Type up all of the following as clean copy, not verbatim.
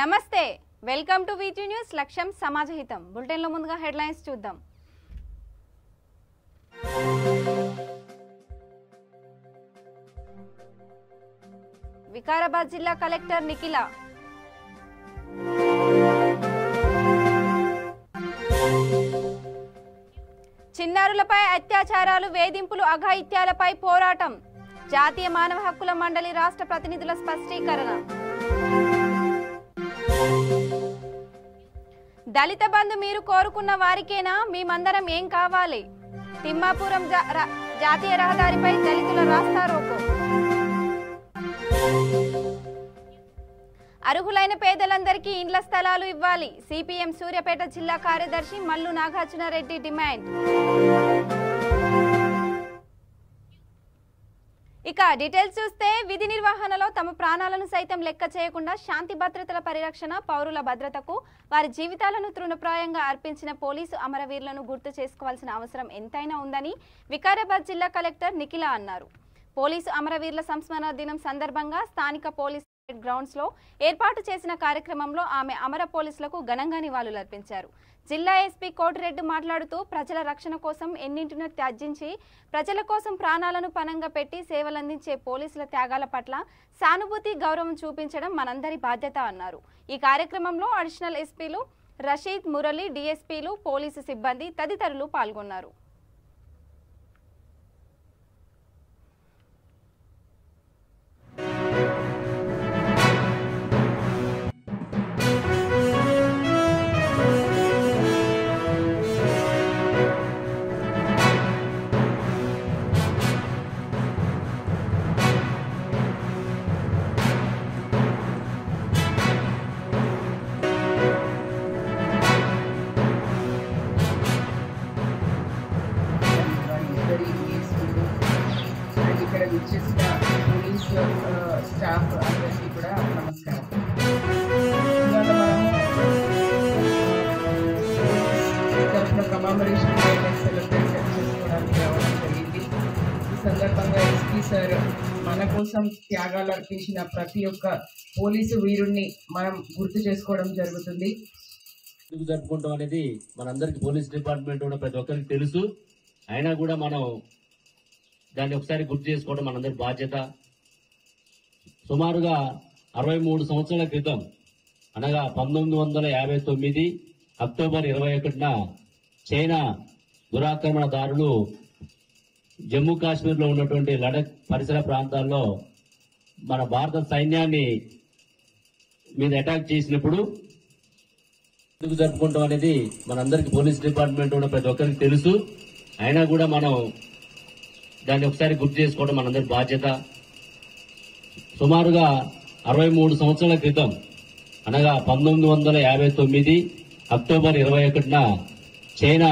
నమస్తే welcome to వీటీ news లక్ష్యం సమాజహితం bulletin లో ముందుగా హెడ్లైన్స్ చూద్దాం। వికారాబాద్ జిల్లా కలెక్టర్ నిఖిల చిన్నారులపై అత్యాచారాలు వేధింపులు అఘాయిత్యాలపై పోరాటం జాతీయ మానవ హక్కుల మండలి రాష్ట్ర ప్రతినిధుల స్పష్టీకరణ। దళిత బంధు మీరు కోరుకున్న వారికేనా మేమందరం ఏం కావాలి తిమ్మాపురం జాతీయ రహదారిపై దళితుల రాస్తారోకో। అర్హులైన పేదలందరికీ ఇండ్ల స్థలాలు ఇవ్వాలి సిపిఎం సూర్యాపేట జిల్లా కార్యదర్శి మల్లు నాగార్జునరెడ్డి డిమాండ్। ఇక డీటెయిల్స్ చూస్తే విధి నిర్వహణలో తమ ప్రాణాలను సైతం లెక్క చేయకుండా శాంతి భద్రతల పరిరక్షణ పౌరుల భద్రతకు వారి జీవితాలను తృణప్రాయంగా అర్పించిన పోలీసు అమరవీరులను గుర్తు చేసుకోవాల్సిన అవసరం ఎంతైనా ఉందని వికారాబాద్ జిల్లా కలెక్టర్ నిఖిల అన్నారు। పోలీసు అమరవీరుల సంస్మరణ దినం సందర్భంగా స్థానిక పోలీసు గ్రౌండ్స్ లో ఏర్పాటు చేసిన కార్యక్రమంలో ఆమె అమర పోలీసులకు ఘనంగా నివాళులర్పించారు। జిల్లా ఎస్పీ కోటిరెడ్డి మాట్లాడుతూ ప్రజల రక్షణ కోసం ఎన్నింటినో త్యజించి ప్రజల కోసం ప్రాణాలను పణంగా పెట్టి సేవలందించే పోలీసుల త్యాగాల పట్ల సానుభూతి గౌరవం చూపించడం మనందరి బాధ్యత అన్నారు। ఈ కార్యక్రమంలో అడిషనల్ ఎస్పీలు రషీద్ మురళి డిఎస్పీలు పోలీసు సిబ్బంది తదితరులు పాల్గొన్నారు। స్టాఫ్ అందరికీ కూడా నమస్కారం। ఇవాళ కమామరేషన్ సెలబ్రేట్ చేసుకోవడానికి రావడం జరిగింది। ఈ సందర్భంగా ఎస్పీ సార్ మన కోసం త్యాగాలు అర్పించిన ప్రతి ఒక్క పోలీసు వీరుణ్ణి మనం గుర్తు చేసుకోవడం జరుగుతుంది। జరుపుకుంటాం అనేది మనందరికి పోలీస్ డిపార్ట్మెంట్ కూడా ప్రతి ఒక్కరికి తెలుసు। అయినా కూడా మనం దాన్ని ఒకసారి గుర్తు చేసుకోవడం మనందరి బాధ్యత। సుమారుగా 63 సంవత్సరాల క్రితం అనగా 1959 అక్టోబర్ 21న చైనా దురాక్రమణదారులు జమ్మూ కాశ్మీర్లో ఉన్నటువంటి లడక్ పరిసర ప్రాంతాల్లో మన భారత సైన్యాన్ని మీద అటాక్ చేసినప్పుడు ఎందుకు జరుపుకుంటాం అనేది మనందరికి పోలీస్ డిపార్ట్మెంట్ కూడా ప్రతి ఒక్కరికి తెలుసు। అయినా కూడా మనం దాన్ని ఒకసారి గుర్తు చేసుకోవడం మనందరి బాధ్యత। సుమారుగా 63 సంవత్సరాల క్రితం అనగా 1959 అక్టోబర్ 21న చైనా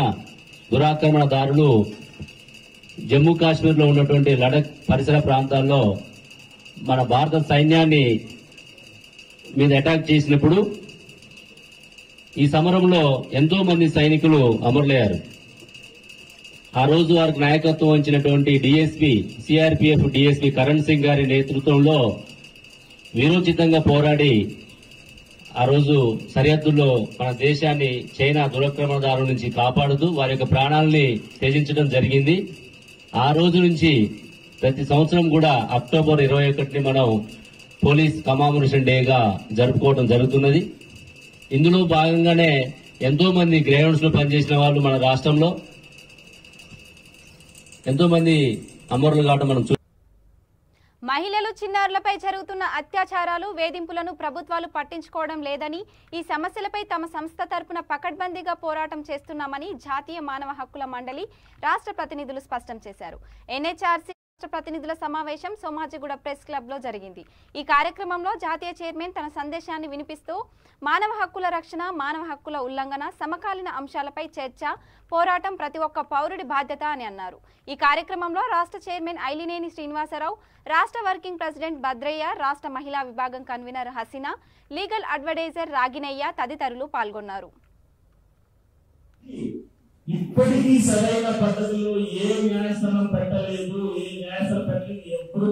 దురాక్రమణదారులు జమ్మూ కాశ్మీర్లో ఉన్నటువంటి లడక్ పరిసర ప్రాంతాల్లో మన భారత సైన్యాన్ని మీద అటాక్ చేసినప్పుడు ఈ సమరంలో ఎంతో మంది సైనికులు అమరులయ్యారు। ఆ రోజు వారికి నాయకత్వం వహించినటువంటి DSP CRPF DSP Karan Singh గారి నేతృత్వంలో వీరోచితంగా పోరాడి ఆ రోజు సరిహద్దుల్లో మన దేశాన్ని చైనా దురాక్రమణదారుల నుంచి కాపాడుతూ వారి యొక్క ప్రాణాలని త్యజించడం జరిగింది। ఆ రోజు నుంచి ప్రతి సంవత్సరం కూడా అక్టోబర్ 21ని మనం పోలీస్ కమామరేషన్ డేగా జరుపుకోవడం జరుగుతున్నది। ఇందులో భాగంగానే ఎంతో మంది గ్రౌండ్స్ లో పనిచేసిన వాళ్ళు మన రాష్ట్రంలో ఎంతో మంది అమరులు కావడం మనం మహిళలు చిన్నారులపై జరుగుతున్న అత్యాచారాలు వేధింపులను ప్రభుత్వాలు పట్టించుకోవడం లేదని ఈ సమస్యలపై తమ సంస్థ తరపున పకడ్బందీగా పోరాటం చేస్తున్నామని జాతీయ మానవ హక్కుల మండలి రాష్ట్ర ప్రతినిధులు స్పష్టం చేశారు। ఎన్హెచ్ఆర్సీ రాష్ట్ర ప్రతినిధుల సమావేశం సోమాజిగూడ ప్రెస్ క్లబ్ లో జరిగింది। ఈ కార్యక్రమంలో జాతీయ చైర్మన్ తన సందేశాన్ని వినిపిస్తూ మానవ హక్కుల రక్షణ మానవ హక్కుల ఉల్లంఘన సమకాలీన అంశాలపై చర్చ పోరాటం ప్రతి ఒక్క పౌరుడి బాధ్యత అని అన్నారు। ఈ కార్యక్రమంలో రాష్ట్ర చైర్మన్ ఐలినేని శ్రీనివాసరావు రాష్ట్ర వర్కింగ్ ప్రెసిడెంట్ భద్రయ్య రాష్ట్ర మహిళా విభాగం కన్వీనర్ హసీనా లీగల్ అడ్వైజర్ రాగినయ్య తదితరులు పాల్గొన్నారు। ఇప్పటికీ సరైన పద్ధతిలో ఏ న్యాయస్థానం పెట్టలేదు, ఏ న్యాయస్థానం పెట్టలేదు, ఎప్పుడు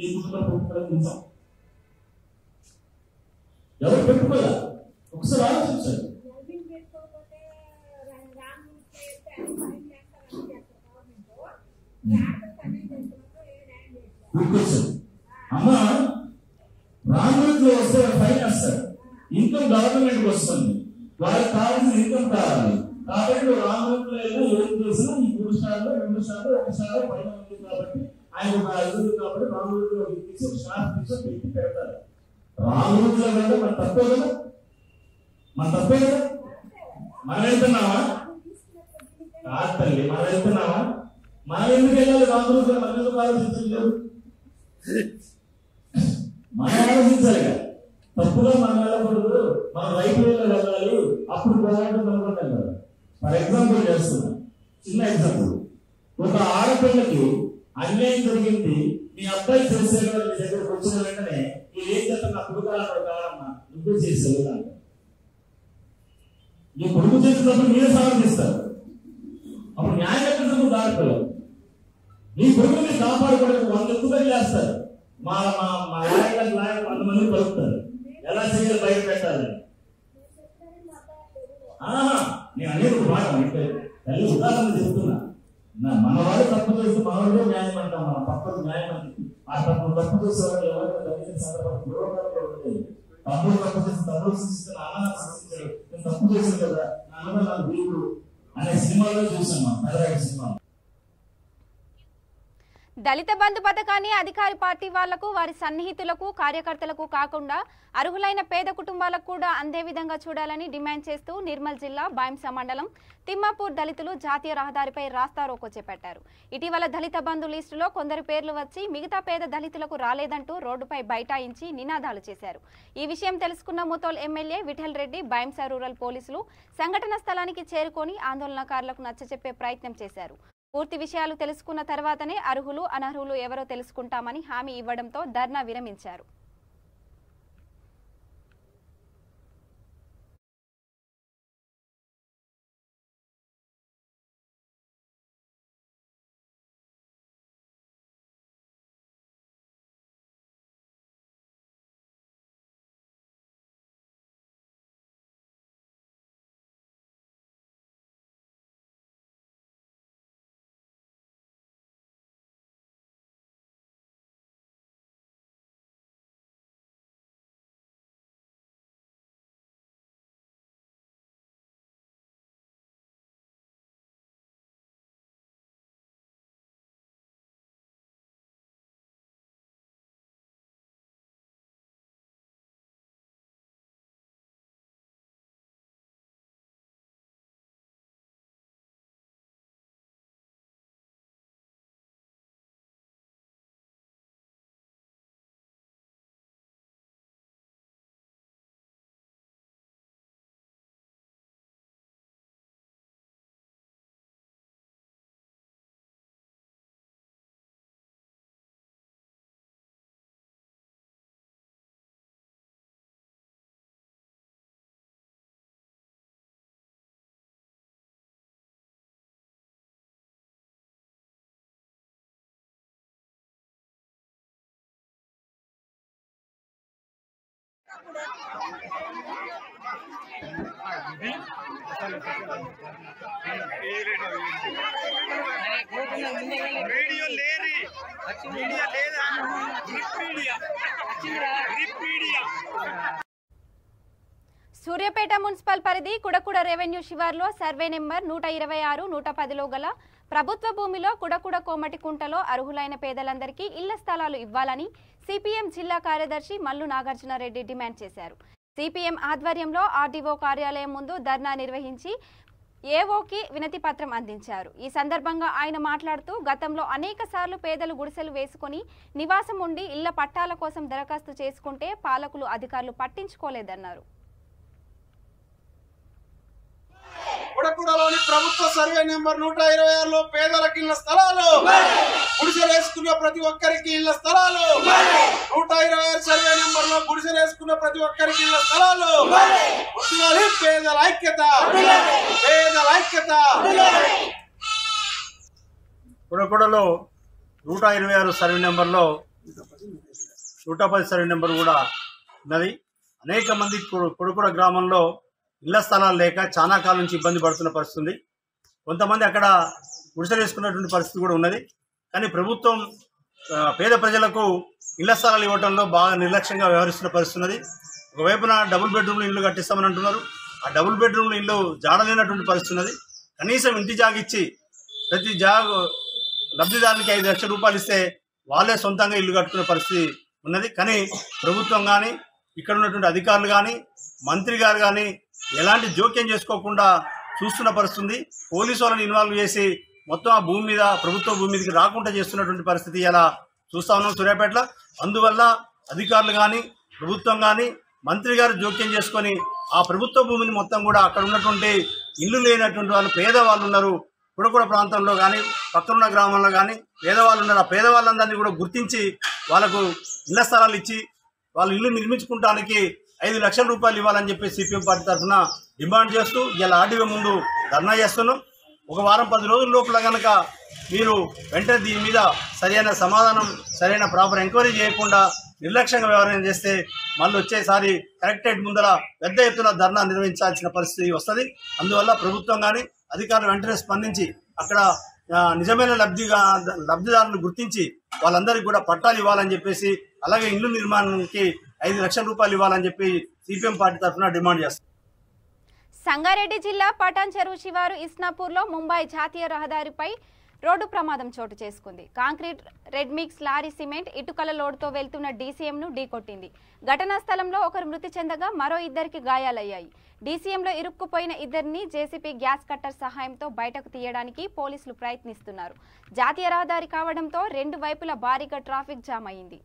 ఈ కుటుంబ ప్రభుత్వం ఎవరు పెట్టుకోలే. ఒకసారి ఆలోచించండి. అమ్మ రాంగుడిలో వస్తే ఫైన్ వేస్తారు. ఇన్కమ్ గవర్నమెంట్కి వస్తుంది, వాళ్ళకి కావాల్సిన ఇన్కమ్ కావాలి. కాబట్టి రాంగుడిలో ఏం చేసినా ఈ 3 స్టార్లు 2 స్టార్లు 1 స్టార్ పైన ఉంది కాబట్టి ఆయన ఒక 5 కాబట్టి రాంగుడిలో తీసి ఒక స్టార్ తీసి పెట్టి పెడతారు. రాంగుడిలో కంటే మన తప్పే కదా, మన తప్పే కదా. మనం వెళ్తున్నావా కాదు తల్లి, మనం వెళ్తున్నావా? మనం ఎందుకు వెళ్ళాలి రాంగుడిలో? మనం ఎందుకు ఆలోచించలేదు? మనం ఆలోచించాలి. తప్పుగా మనం వెళ్ళకూడదు, మనం రైట్ వేలో వెళ్ళాలి, అప్పుడు బాగుంటుంది అనుకుంటాం కదా. ఫర్ ఎగ్జాంపుల్ చేస్తున్నా, చిన్న ఎగ్జాంపుల్. ఒక ఆడపిల్లకి అన్యాయం జరిగింది, మీ అబ్బాయి చేసే మీ దగ్గరకు వచ్చిన వెంటనే మీరు ఏం చేస్తారు? నా కొడుకు కావాలన్నా నువ్వు చేసేది అంట. నీ కొడుకు చేసినప్పుడు మీరే సమర్థిస్తారు. అప్పుడు న్యాయం ఎక్కడ దాడిపోయారు. నీ కొడుకుని కాపాడుకోవడానికి 100 ఎత్తుపై చేస్తారు. మా మా మా లాయర్లకు 100 మంది కలుపుతారు, ఎలా చేయాలి బయట పెట్టాలి. నేను అనేది ఒక మాట తల్లి ఉదాహరణ చెప్తున్నా. మన వాళ్ళు తప్పు చేస్తే మనవాడే న్యాయం అంటాం, మన తప్పదు న్యాయం అని. ఆ తప్పు చేసేవాళ్ళు ఎవరైనా తల్లి సందర్భంలో తమ్ముడు తప్పు చేసి తమ్ముడు సృష్టిస్తే అన్న సృష్టించాడు, నేను తప్పు చేశాను కదా అన్నదా నాకు దేవుడు అనే సినిమాలో చూసాను, పెద్దరాయి సినిమా. దళిత బంధు పథకాన్ని అధికారి పార్టీ వాళ్లకు, వారి సన్నిహితులకు, కార్యకర్తలకు కాకుండా అర్హులైన పేద కుటుంబాలకు కూడా అందే విధంగా చూడాలని డిమాండ్ చేస్తూ నిర్మల్ జిల్లా బాయింస మండలం తిమ్మాపూర్ దళితులు జాతీయ రహదారిపై రాస్తారోకో చేపట్టారు. ఇటీవల దళిత బంధు లిస్టులో కొందరు పేర్లు వచ్చి మిగతా పేద దళితులకు రాలేదంటూ రోడ్డుపై బైఠాయించి నినాదాలు చేశారు. ఈ విషయం తెలుసుకున్న ముతోల్ ఎమ్మెల్యే విఠల్ రెడ్డి బాయింస రూరల్ పోలీసులు సంఘటన స్థలానికి చేరుకొని ఆందోళనకారులకు నచ్చచెప్పే ప్రయత్నం చేశారు. పూర్తి విషయాలు తెలుసుకున్న తర్వాతనే అర్హులు అనర్హులు ఎవరో తెలుసుకుంటామని హామీ ఇవ్వడంతో ధర్నా విరమించారు. సూర్యాపేట మున్సిపల్ పరిధి కుడకుడ రెవెన్యూ శివార్లో సర్వే నెంబర్ 126, 110లో గల ప్రభుత్వ భూమిలో కుడకుడ కోమటికుంటలో అర్హులైన పేదలందరికీ ఇళ్ల స్థలాలు ఇవ్వాలని సిపిఎం జిల్లా కార్యదర్శి మల్లు నాగార్జునరెడ్డి డిమాండ్ చేశారు. సిపిఎం ఆధ్వర్యంలో ఆర్డీఓ కార్యాలయం ముందు ధర్నా నిర్వహించి ఏఓకి వినతి పత్రం అందించారు. ఈ సందర్భంగా ఆయన మాట్లాడుతూ గతంలో అనేక సార్లు పేదలు గుడిసెలు వేసుకుని నివాసం ఉండి ఇళ్ల పట్టాల కోసం దరఖాస్తు చేసుకుంటే పాలకులు అధికారులు పట్టించుకోలేదన్నారు. కుడకుడలోని ప్రభుత్వ సర్వే నెంబర్ 126లో పేదలకు ఇళ్ల స్థలాలు, గుడిసెలు వేసుకున్న ప్రతి ఒక్కరికి ఇళ్ల స్థలాలు, 126 సర్వే నెంబర్ లో గుడిసెలు వేసుకున్న ప్రతి ఒక్కరికి ఇళ్ల స్థలాలు. పేదల ఐక్యత, పేదల ఐక్యత. కుడకుడలో 126 సర్వే నెంబర్లో 110 సర్వే నెంబర్ కూడా ఉన్నది. అనేక మంది కొడుకుడ గ్రామంలో ఇళ్ల స్థలాలు లేక చాలా కాలం నుంచి ఇబ్బంది పడుతున్న పరిస్థితి ఉంది. కొంతమంది అక్కడ గుడిసెలు వేసుకున్నటువంటి పరిస్థితి కూడా ఉన్నది. కానీ ప్రభుత్వం పేద ప్రజలకు ఇళ్ల స్థలాలు ఇవ్వడంలో బాగా నిర్లక్ష్యంగా వ్యవహరిస్తున్న పరిస్థితి ఉన్నది. ఒకవైపున డబుల్ బెడ్రూమ్లు ఇల్లు కట్టిస్తామని అంటున్నారు. ఆ డబుల్ బెడ్రూమ్లు ఇల్లు జాడలేనటువంటి పరిస్థితి ఉన్నది. కనీసం ఇంటి జాగిచ్చి ప్రతి లబ్ధిదారునికి 5 లక్షల రూపాయలు ఇస్తే వాళ్ళే సొంతంగా ఇల్లు కట్టుకునే పరిస్థితి ఉన్నది. కానీ ప్రభుత్వం కానీ ఇక్కడ ఉన్నటువంటి అధికారులు కానీ మంత్రి గారు కానీ ఎలాంటి జోక్యం చేసుకోకుండా చూస్తున్న పరిస్థితి. పోలీసు వాళ్ళని ఇన్వాల్వ్ చేసి మొత్తం ఆ భూమి మీద ప్రభుత్వ భూమి మీదకి రాకుండా చేస్తున్నటువంటి పరిస్థితి ఇలా చూస్తా ఉన్నాం సూర్యాపేటలో. అందువల్ల అధికారులు కానీ ప్రభుత్వం కానీ మంత్రి గారు జోక్యం చేసుకొని ఆ ప్రభుత్వ భూమిని మొత్తం కూడా అక్కడ ఉన్నటువంటి ఇల్లు లేనటువంటి వాళ్ళు పేదవాళ్ళు ఉన్నారు, కుడకుడ ప్రాంతంలో కానీ పక్కనున్న గ్రామంలో కానీ పేదవాళ్ళు ఉన్నారు. ఆ పేదవాళ్ళందరినీ కూడా గుర్తించి వాళ్ళకు ఇళ్ల స్థలాలు ఇచ్చి వాళ్ళు ఇల్లు నిర్మించుకోవడానికి 5 లక్షల రూపాయలు ఇవ్వాలని చెప్పి సిపిఎం పార్టీ తరఫున డిమాండ్ చేస్తూ ఇలా ఆర్డీఓ ముందు ధర్నా చేస్తున్నాం. ఒక వారం 10 రోజుల లోపల కనుక మీరు వెంటనే దీని మీద సరైన సమాధానం సరైన ప్రాపర్ ఎంక్వైరీ చేయకుండా నిర్లక్ష్యంగా వ్యవహారం చేస్తే మళ్ళీ వచ్చేసారి కలెక్టరేట్ ముందర పెద్ద ఎత్తున ధర్నా నిర్వహించాల్సిన పరిస్థితి వస్తుంది. అందువల్ల ప్రభుత్వం కానీ అధికారులు వెంటనే స్పందించి అక్కడ నిజమైన లబ్ధిదారులను గుర్తించి వాళ్ళందరికీ కూడా పట్టాలు ఇవ్వాలని చెప్పేసి అలాగే ఇల్లు నిర్మాణానికి 5 లక్షల రూపాయలు ఇవ్వాలని చెప్పి సిపిఎం పార్టీ తరఫున డిమాండ్ చేస్తారు. సంగారెడ్డి జిల్లా పటాన్ చెరువు శివారు ఇస్నాపూర్లో ముంబై జాతీయ రహదారిపై రోడ్డు ప్రమాదం చోటు చేసుకుంది. Concrete red mix lorry cement ఇటుకల లోడ్తో వెళ్తున్న డీసీఎంను ఢీకొట్టింది. ఘటనా స్థలంలో ఒకరు మృతి చెందగా మరో 2కి గాయాలయ్యాయి. డీసీఎంలో ఇరుక్కుపోయిన 2ని జేసీపీ గ్యాస్ కట్టర్ సహాయంతో బయటకు తీయడానికి పోలీసులు ప్రయత్నిస్తున్నారు. జాతీయ రహదారి కావడంతో 2 వైపులా భారీగా ట్రాఫిక్ జామ్ అయింది.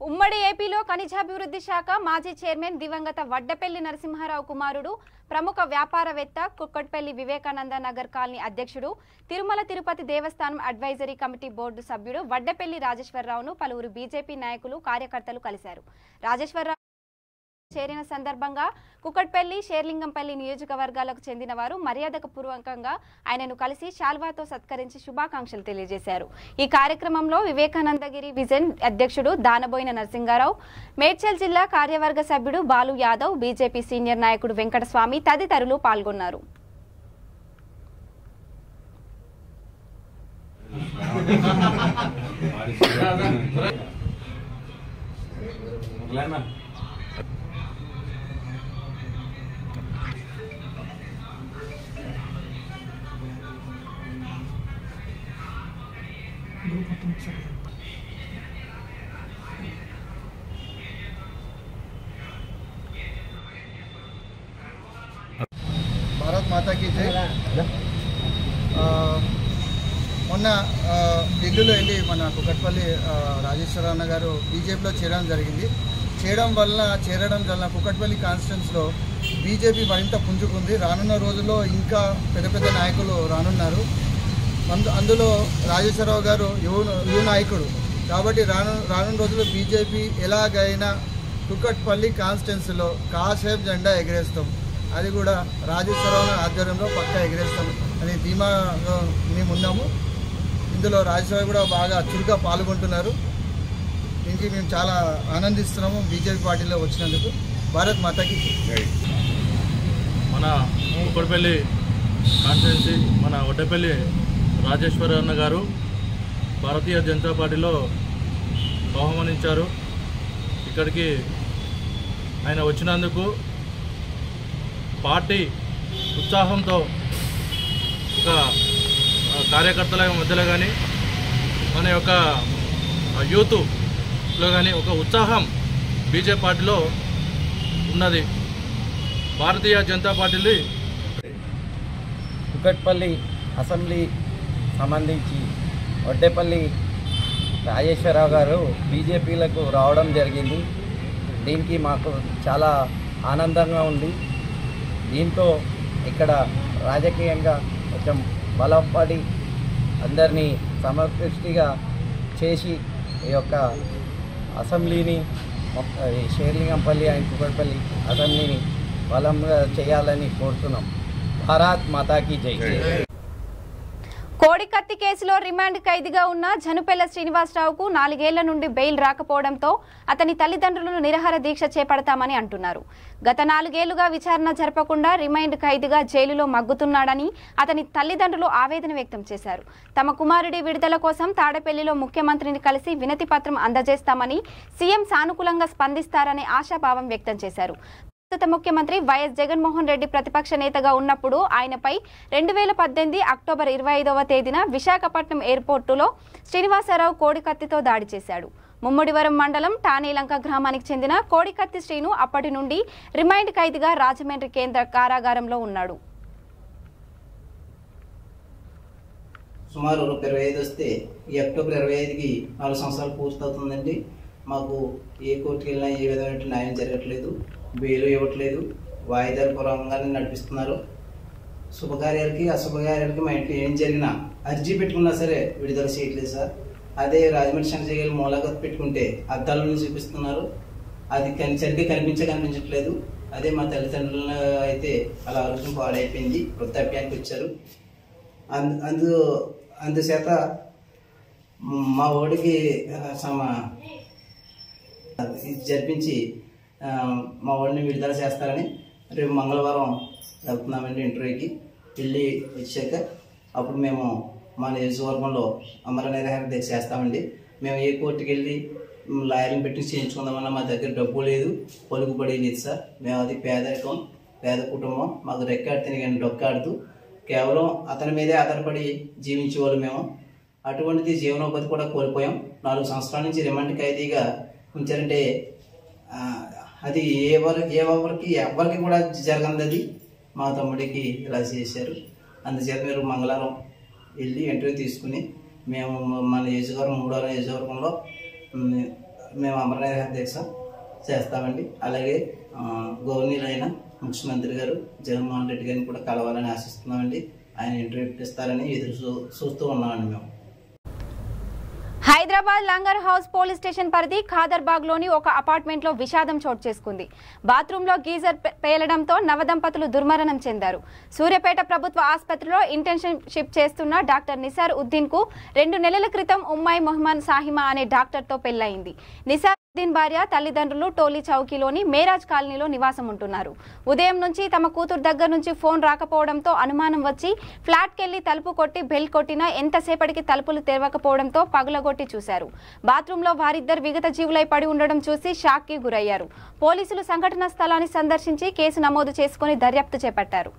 ఉమ్మడి ఏపీలో ఖనిజాభివృద్ధి శాఖ మాజీ చైర్మన్ దివంగత వడ్డెపల్లి నరసింహారావు కుమారుడు, ప్రముఖ వ్యాపారవేత్త, కుక్కట్పల్లి వివేకానంద నగర్ కాలనీ అధ్యక్షుడు, తిరుమల తిరుపతి దేవస్థానం అడ్వైజరీ కమిటీ బోర్డు సభ్యుడు వడ్డెపల్లి రాజేశ్వరరావును పలువురు బీజేపీ నాయకులు, కార్యకర్తలు కలిశారు. రాజేశ్వరరావు చేరిన సందర్భంగా కుక్కట్పల్లి, షేర్లింగంపల్లి నియోజకవర్గాలకు చెందిన వారు మర్యాదపూర్వకంగా ఆయనను కలిసి శాల్వాతో సత్కరించి శుభాకాంక్షలు తెలియజేశారు. ఈ కార్యక్రమంలో వివేకానందగిరి విజన్ అధ్యక్షుడు దానబోయిన నరసింగారావు, మేడ్చల్ జిల్లా కార్యవర్గ సభ్యుడు బాలు యాదవ్, బీజేపీ సీనియర్ నాయకుడు వెంకటస్వామి తదితరులు పాల్గొన్నారు. భారత్ మాతాకి జై. మొన్న ఢిల్లీలో వెళ్ళి మన కుక్కట్పల్లి రాజేశ్వరరావు గారు బీజేపీలో చేరడం జరిగింది. చేరడం వలన కుక్కట్పల్లి కాన్స్టిట్యున్సీలో బీజేపీ మరింత పుంజుకుంది. రానున్న రోజుల్లో ఇంకా పెద్ద పెద్ద నాయకులు రానున్నారు. అందులో రాజేశ్వరరావు గారు యువ నాయకుడు కాబట్టి రానున్న రోజుల్లో బీజేపీ ఎలాగైనా కుక్కట్పల్లి కాన్స్టిట్యున్సీలో కాసేపు జెండా ఎగిరేస్తాం, అది కూడా రాజేశ్వరరావు ఆధ్వర్యంలో పక్కా ఎగిరేస్తాం అని ధీమాలో మేము ఉన్నాము. ఇందులో రాజేశ్వరరావు కూడా బాగా చురుగ్గా పాల్గొంటున్నారు. దీనికి మేము చాలా ఆనందిస్తున్నాము బీజేపీ పార్టీలో వచ్చినందుకు. భారత్ మాతాకి జై. మన కుక్కట్పల్లి కాన్స్టిట్యున్సీ మన వడ్డపల్లి రాజేశ్వర అన్న గారు భారతీయ జనతా పార్టీలో ఆహ్వానించారు. ఇక్కడికి ఆయన వచ్చినందుకు పార్టీ ఉత్సాహంతో ఒక కార్యకర్తల మధ్యలో కానీ మన యొక్క యూత్లో కానీ ఒక ఉత్సాహం బీజేపీ పార్టీలో ఉన్నది. భారతీయ జనతా పార్టీ కుకట్పల్లి అసెంబ్లీ సంబంధించి వడ్డేపల్లి రాజేశ్వరరావు గారు బీజేపీలకు రావడం జరిగింది. దీనికి మాకు చాలా ఆనందంగా ఉంది. దీంతో ఇక్కడ రాజకీయంగా కొంచెం బలపడి అందరినీ సమదృష్టిగా చేసి ఈ యొక్క అసెంబ్లీని షేర్లింగంపల్లి అండ్ కుకట్పల్లి అసెంబ్లీని బలంగా చేయాలని కోరుతున్నాం. భారత్ మాతాకి జై. కోడికత్తి కేసులో రిమాండ్ ఖైదీగా ఉన్న జనుపెల్ల శ్రీనివాసరావుకు 4 ఏళ్ల నుండి బెయిల్ రాకపోవడంతో అతని తల్లిదండ్రులను నిరాహార దీక్ష చేపడతామని అంటున్నారు. గత 4 ఏళ్లుగా విచారణ జరపకుండా రిమాండ్ ఖైదీగా జైలులో మగ్గుతున్నాడని అతని తల్లిదండ్రులు ఆవేదన వ్యక్తం చేశారు. తమ కుమారుడి విడుదల కోసం తాడేపల్లిలో ముఖ్యమంత్రిని కలిసి వినతి పత్రం అందజేస్తామని, సీఎం సానుకూలంగా స్పందిస్తారనే ఆశాభావం వ్యక్తం చేశారు. ప్రస్తుత ముఖ్యమంత్రి వైఎస్ జగన్మోహన్ రెడ్డి ప్రతిపక్ష నేతగా ఉన్నప్పుడు ఆయనపై 2018 అక్టోబర్ 25వ తేదీన విశాఖపట్నం ఎయిర్పోర్టులో శ్రీనివాసరావు కోడికత్తితో దాడి చేశాడు. ముమ్మడివరం మండలం టానేలంక గ్రామానికి చెందిన కోడికత్తి శ్రీను అప్పటి నుండి రిమాండ్ ఖైదీగా రాజమండ్రి కేంద్ర కారాగారంలో ఉన్నాడు. సుమారు 25 వస్తే ఈ అక్టోబర్ 25కి 4 సంవత్సరాలు పూర్తవుతుందండి. మాకు ఏ కోర్టుకి వెళ్ళినా ఏ విధమైన న్యాయం జరగట్లేదు, బెయిల్ ఇవ్వట్లేదు, వాయిదాల పూర్వకంగానే నడిపిస్తున్నారు. శుభకార్యాలకి అశుభకార్యాలకి మా ఇంట్లో ఏం జరిగినా అర్జీ పెట్టుకున్నా సరే విడుదల చేయట్లేదు సార్. అదే రాజమండ్రి శంకరయ్య మూలగత పెట్టుకుంటే అద్దాలను చూపిస్తున్నారు, అది సరిగ్గా కనిపించట్లేదు. అదే మా తల్లిదండ్రులను అయితే అలా ఆలోచన పాడైపోయింది, వృద్ధాప్యానికి వచ్చారు. అందుచేత మా ఓడికి జరిపించి మా వాడిని విడుదల చేస్తారని రేపు మంగళవారం వెళ్తున్నామండి ఇంటర్వ్యూకి. వెళ్ళి వచ్చాక అప్పుడు మేము మా నియోజకవర్గంలో అమర నిరాహార దీక్ష చేస్తామండి. మేము ఏ కోర్టుకి వెళ్ళి లాయర్ని పెట్టి చేయించుకుందామన్నా మా దగ్గర డబ్బు లేదు, పలుకుబడి లేదు సార్. మేము అది పేదరికం, పేద కుటుంబం, మాకు రెక్కాడు తిని డొక్కాడుతూ కేవలం అతని మీదే ఆధారపడి జీవించేవాళ్ళు మేము. అటువంటిది జీవనోపాధి కూడా కోల్పోయాం. 4 సంవత్సరాల నుంచి రిమాండ్ ఖైదీగా ఉంచారంటే అది ఎవరికి కూడా జరగదు. అది మా తమ్ముడికి ఇలా చేశారు. అందుచేత మీరు మంగళవారం వెళ్ళి ఇంటర్వ్యూ తీసుకుని మేము మన నియోజకవర్గం 3వ నియోజకవర్గంలో మేము అమర నిరాహార దీక్ష చేస్తామండి. అలాగే గవర్నర్ అయిన ముఖ్యమంత్రి గారు జగన్మోహన్ రెడ్డి గారిని కూడా కలవాలని ఆశిస్తున్నామండి. ఆయన ఇంటర్వ్యూ ఇప్పిస్తారని ఎదురు చూస్తూ ఉన్నామండి మేము. Hyderabad langar house police station పరిధి ఖాదర్బాగ్లోని ఒక అపార్ట్మెంట్లో విషాదం చోటు చేసుకుంది. బాత్రూంలో గీజర్ పేలడంతో నవదంపతులు దుర్మరణం చెందారు. సూర్యాపేట ప్రభుత్వ ఆసుపత్రిలో ఇంటర్న్షిప్ చేస్తున్న డాక్టర్ నిసార్ ఉద్దీన్కు 2 నెలల క్రితం ఉమ్మాయి మొహమ్మద్ సాహిమా అనే డాక్టర్తో పెళ్లయింది. నిసార్ ఉద్దీన్ భార్య తల్లిదండ్రులు టోలీ చౌకీలోని మేరాజ్ కాలనీలో నివాసం ఉంటున్నారు. ఉదయం నుంచి తమ కూతురు దగ్గర నుంచి ఫోన్ రాకపోవడంతో అనుమానం వచ్చి ఫ్లాట్కెళ్లి తలుపు కొట్టి బెల్ కొట్టినా ఎంతసేపటికి తలుపులు తెరవకపోవడంతో పగులగొట్టి చూశారు. బాత్రూంలో వారిద్దరు విగత జీవులై పడి ఉండడం చూసి షాక్కి గురయ్యారు. పోలీసులు సంఘటనా స్థలాన్ని సందర్శించి కేసు నమోదు చేసుకుని దర్యాప్తు చేపట్టారు.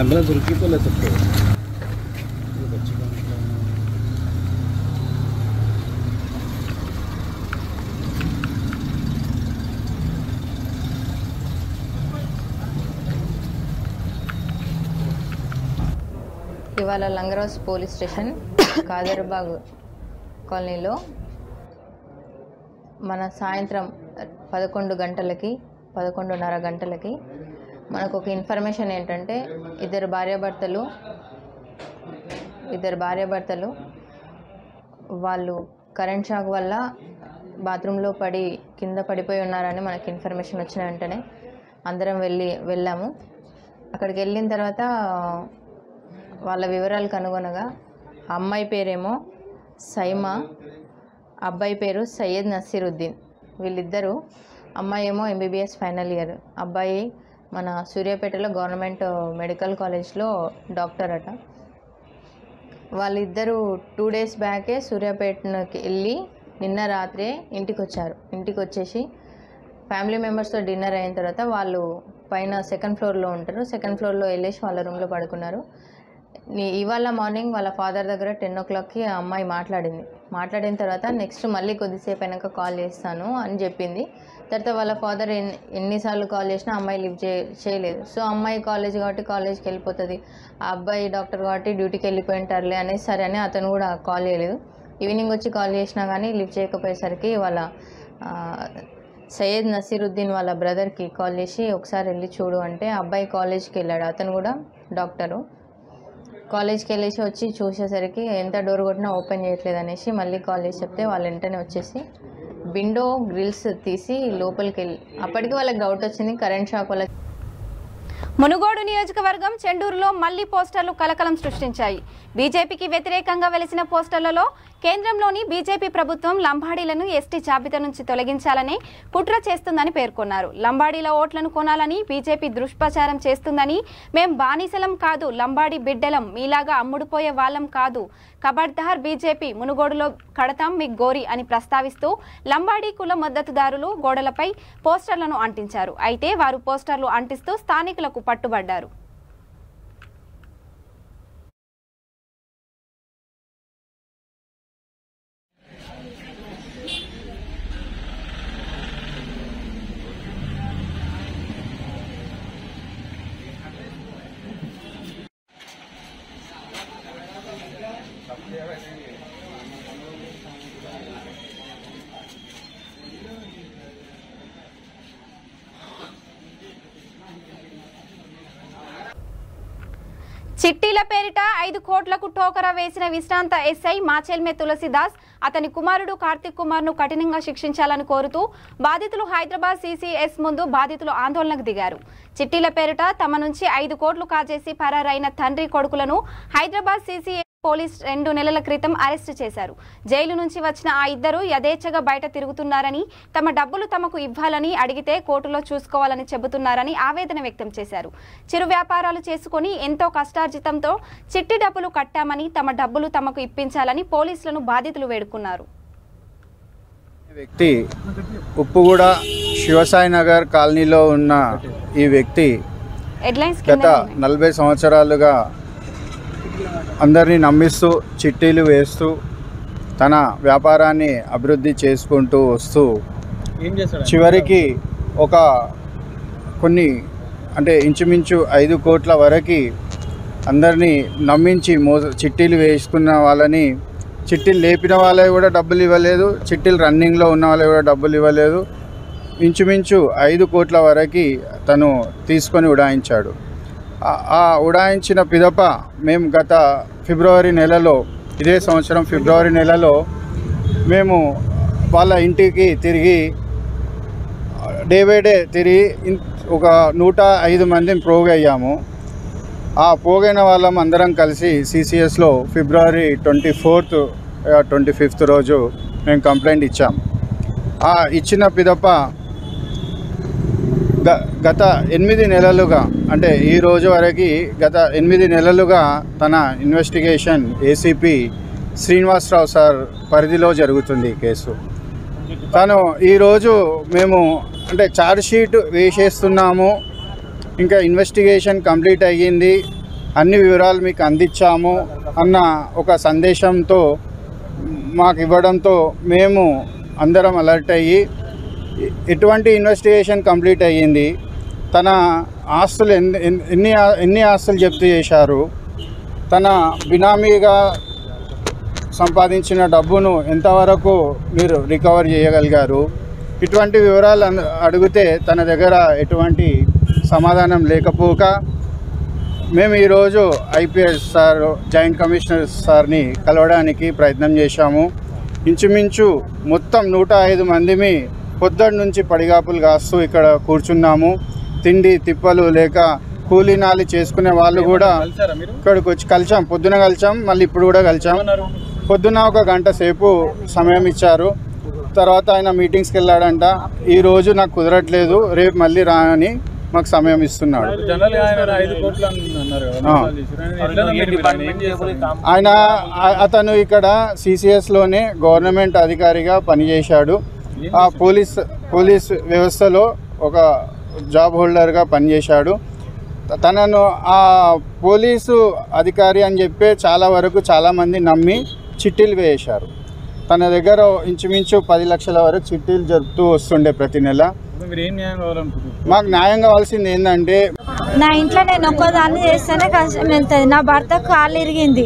एम्बुलेंस रुकी तो ले सकते हो. ఇవాళ లంగర్ హౌస్ పోలీస్ స్టేషన్ ఖాదర్బాగ్ కాలనీలో మన సాయంత్రం 11:30 గంటలకి మనకు ఒక ఇన్ఫర్మేషన్ ఏంటంటే ఇద్దరు భార్యాభర్తలు వాళ్ళు కరెంట్ షాక్ వల్ల బాత్రూంలో కింద పడిపోయి ఉన్నారని మనకి ఇన్ఫర్మేషన్ వచ్చిన వెంటనే అందరం వెళ్ళాము. అక్కడికి వెళ్ళిన తర్వాత వాళ్ళ వివరాలకు అనుగుణంగా అమ్మాయి పేరేమో సైమా, అబ్బాయి పేరు సయ్యద్ నసీరుద్దీన్. వీళ్ళిద్దరూ, అమ్మాయి ఏమో ఎంబీబీఎస్ ఫైనల్ ఇయర్. అబ్బాయి మన సూర్యాపేటలో గవర్నమెంట్ మెడికల్ కాలేజ్లో డాక్టర్ అట. వాళ్ళిద్దరూ 2 days బ్యాకే సూర్యాపేటకి వెళ్ళి నిన్న రాత్రే ఇంటికి వచ్చారు. ఇంటికి వచ్చేసి ఫ్యామిలీ మెంబర్స్తో డిన్నర్ అయిన తర్వాత వాళ్ళు పైన 2nd floorలో ఉంటారు. 2nd floorలో వెళ్ళేసి వాళ్ళ రూమ్లో పడుకున్నారు. ఇవాళ మార్నింగ్ వాళ్ళ ఫాదర్ దగ్గర 10 o'clockకి ఆ అమ్మాయి మాట్లాడిన తర్వాత నెక్స్ట్ మళ్ళీ కొద్దిసేపు అయినాక కాల్ చేస్తాను అని చెప్పింది. తర్వాత వాళ్ళ ఫాదర్ ఎన్నిసార్లు కాల్ చేసినా అమ్మాయి లిఫ్ట్ చేయలేదు. సో అమ్మాయి కాలేజ్ కాబట్టి కాలేజ్కి వెళ్ళిపోతుంది, ఆ అబ్బాయి డాక్టర్ కాబట్టి డ్యూటీకి వెళ్ళిపోయింటారులే అనేసి సరే అని అతను కూడా కాల్ చేయలేదు. ఈవినింగ్ వచ్చి కాల్ చేసినా కానీ లిఫ్ట్ చేయకపోయేసరికి వాళ్ళ సయ్యద్ నసీరుద్దీన్ వాళ్ళ బ్రదర్కి కాల్ చేసి ఒకసారి వెళ్ళి చూడు అంటే అబ్బాయి కాలేజ్కి వెళ్ళాడు. అతను కూడా డాక్టరు. కాలేజ్కి వెళ్ళేసి వచ్చి చూసేసరికి ఎంత డోర్ కొట్టినా ఓపెన్ చేయట్లేదు అనేసి మళ్ళీ కాల్ చేసి చెప్తే వాళ్ళు వెంటనే వచ్చేసి విండో గ్రిల్స్ తీసి లోపలికి వెళ్ళి, అప్పటికి వాళ్ళకి డౌట్ వచ్చింది కరెంట్ షాక్ వల్ల. మునుగోడు నియోజకవర్గం చెండూరులో మళ్లీ పోస్టర్లు కలకలం సృష్టించాయి. బీజేపీకి వ్యతిరేకంగా వెలిసిన పోస్టర్లలో కేంద్రంలోని బీజేపీ ప్రభుత్వం లంబాడీలను ఎస్టీ జాబితా నుంచి తొలగించాలని కుట్ర చేస్తుందని పేర్కొన్నారు. లంబాడీల ఓట్లను కొనాలని బీజేపీ దుష్ప్రచారం చేస్తుందని, మేం బానిసలం కాదు, లంబాడీ బిడ్డలం, మీలాగా అమ్ముడుపోయే వాళ్ళం కాదు, ఖబర్దార్ బీజేపీ, మునుగోడులో కడతాం మీ గోరి అని ప్రస్తావిస్తూ లంబాడీ కుల మద్దతుదారులు గోడలపై పోస్టర్లను అంటించారు. అయితే వారు పోస్టర్లు అంటిస్తూ స్థానికులకు పట్టుబడ్డారు. చిట్టీల పేరిట 5 కోట్లకు టోకరా వేసిన విశ్రాంత ఎస్ఐ మాచెల్మె తులసిదాస్, అతని కుమారుడు కార్తిక్ కుమార్ను కఠినంగా శిక్షించాలని కోరుతూ బాధితులు హైదరాబాద్ సిసిఎస్ ముందు బాధితులు ఆందోళనకు దిగారు. చిట్టీల పేరిట తమ నుంచి 5 కోట్లు కాజేసి పరారైన తండ్రి కొడుకులను హైదరాబాద్ సిసిఎస్ పోలీస్ 2 నెలల క్రితం అరెస్టు చేశారు. జైలు నుంచి వచ్చిన ఆ ఇద్దరు యథేచ్ఛగా బయట తిరుగుతున్నారని, తమ డబ్బులు తమకు ఇవ్వాలని అడిగితే కోర్టులో చూసుకోవాలని చెబుతున్నారని ఆవేదన వ్యక్తం చేశారు. చిరు వ్యాపారాలు చేసుకుని ఎంతో కష్టార్జితంతో చిట్టి డబ్బులు కట్టామని, తమ డబ్బులు తమకు ఇప్పించాలని పోలీసులను బాధితులు వేడుకున్నారు. వ్యక్తి ఉప్పుగూడ శివసాయి నగర్ కాలనీలో ఉన్న ఈ వ్యక్తి గత 40 సంవత్సరాలుగా అందరినీ నమ్మిస్తూ చిట్టీలు వేస్తూ తన వ్యాపారాన్ని అభివృద్ధి చేసుకుంటూ వస్తూ చివరికి కొన్ని అంటే ఇంచుమించు 5 కోట్ల వరకు అందరినీ నమ్మించి చిట్టీలు వేసుకున్న వాళ్ళని, చిట్టీలు లేపిన వాళ్ళకి కూడా డబ్బులు ఇవ్వలేదు, చిట్టీలు రన్నింగ్లో ఉన్న వాళ్ళకి కూడా డబ్బులు ఇవ్వలేదు. ఇంచుమించు 5 కోట్ల వరకు తను తీసుకొని ఉడాయించాడు. ఆ ఉడాయించిన పిదప మేము గత ఫిబ్రవరి నెలలో, ఇదే సంవత్సరం ఫిబ్రవరి నెలలో మేము వాళ్ళ ఇంటికి తిరిగి డే బై డే తిరిగి ఒక 105 మందిని పోగయ్యాము. ఆ పోగైన వాళ్ళం అందరం కలిసి సిసిఎస్లో ఫిబ్రవరి 24th 25th రోజు మేము కంప్లైంట్ ఇచ్చాం. ఆ ఇచ్చిన పిదప గత 8 నెలలుగా, అంటే ఈ రోజు వరకు గత 8 నెలలుగా తన ఇన్వెస్టిగేషన్ ఏసీపీ శ్రీనివాసరావు సార్ పరిధిలో జరుగుతుంది కేసు. తను ఈరోజు మేము అంటే ఛార్జ్ షీట్ వేసేస్తున్నాము, ఇంకా ఇన్వెస్టిగేషన్ కంప్లీట్ అయ్యింది, అన్ని వివరాలు మీకు అందించాము అన్న ఒక సందేశంతో మాకు ఇవ్వడంతో మేము అందరం అలర్ట్ అయ్యి ఎటువంటి ఇన్వెస్టిగేషన్ కంప్లీట్ అయ్యింది, తన ఆస్తులు ఎన్ని ఆస్తులు జప్తు చేశారు, తన బినామీగా సంపాదించిన డబ్బును ఎంతవరకు మీరు రికవర్ చేయగలిగారు, ఇటువంటి వివరాలు అడిగితే తన దగ్గర ఎటువంటి సమాధానం లేకపోక మేము ఈరోజు ఐపీఎస్ సార్, జాయింట్ కమిషనర్ సార్ని కలవడానికి ప్రయత్నం చేశాము. ఇంచుమించు మొత్తం 105 మందిమి పొద్దున్న నుంచి పడిగాపులు కాస్తూ ఇక్కడ కూర్చున్నాము. తిండి తిప్పలు లేక కూలీనాలి చేసుకునే వాళ్ళు కూడా ఇక్కడికి వచ్చి కలిసాం, పొద్దున కలిసాం, మళ్ళీ ఇప్పుడు కూడా కలిసాం. పొద్దున్న ఒక గంట సేపు సమయం ఇచ్చారు. తర్వాత ఆయన మీటింగ్స్కి వెళ్ళాడంట. ఈరోజు నాకు కుదరట్లేదు, రేపు మళ్ళీ రా అని మాకు సమయం ఇస్తున్నాడు. ఆయన అతను ఇక్కడ సిసిఎస్లోనే గవర్నమెంట్ అధికారిగా పనిచేశాడు. ఆ పోలీస్ వ్యవస్థలో ఒక జాబ్ హోల్డర్గా పనిచేశాడు. తనను ఆ పోలీసు అధికారి అని చెప్పి చాలామంది నమ్మి చిట్టీలు వేశారు. తన దగ్గర ఇంచుమించు 10 లక్షల వరకు చిట్టీలు జరుపుతూ వస్తుండే ప్రతి నెల. మాకు న్యాయం కావాల్సింది ఏంటంటే, నా ఇంట్లో నేను ఒక్కదాన్ని చేస్తేనే కష్టం వెళ్తుంది. నా భర్తకు కాళ్ళు ఇరిగింది.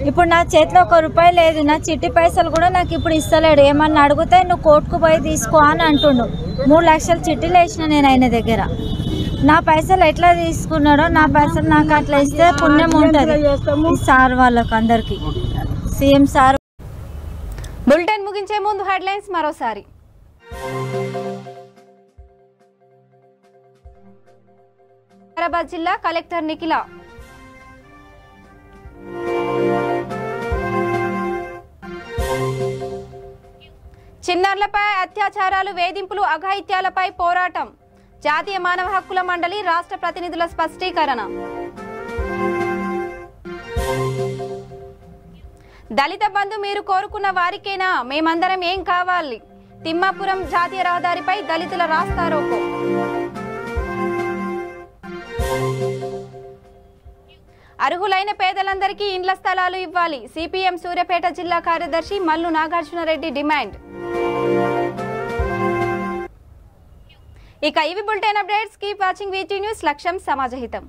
ఇప్పుడు నా చేతిలో ₹1 లేదు. నా చిట్టి పైసలు కూడా నాకు ఇప్పుడు ఇస్తలేడు. ఏమన్నా అడిగితే నువ్వు కోర్టుకు పోయి తీసుకో అని అంటుండు. 3 లక్షల చిట్టీలు వేసిన నేను ఆయన దగ్గర. నా పైసలు ఎట్లా తీసుకున్నాడో నా పైసలు నాకు అట్లా ఇస్తే పుణ్యం ఉంటుంది సార్ వాళ్ళకు అందరికీ. CM sir. బులెటిన్ ముగించే ముందు హెడ్లైన్స్ మరోసారి. హైదరాబాద్ జిల్లా కలెక్టర్ నిఖిల చిన్నారులపై అత్యాచారాలు, వేధింపులు, అఘాయిత్యాలపై పోరాటం. జాతీయ మానవ హక్కుల మండలి రాష్ట్ర ప్రతినిధుల స్పష్టీకరణ. దళిత బంధు మీరు కోరుకున్న వారికేనా? మేమందరం ఏం కావాలి? తిమ్మాపురం జాతీయ రహదారిపై దళితుల రాస్తారోకో. అర్హులైన పేదలందరికీ ఇండ్ల స్థలాలు ఇవ్వాలి. సిపిఎం సూర్యాపేట జిల్లా కార్యదర్శి మల్లు నాగార్జునరెడ్డి డిమాండ్. ఇక ఇవి bulletin updates. Keep watching వీటీ news. లక్ష్యం సమాజహితం.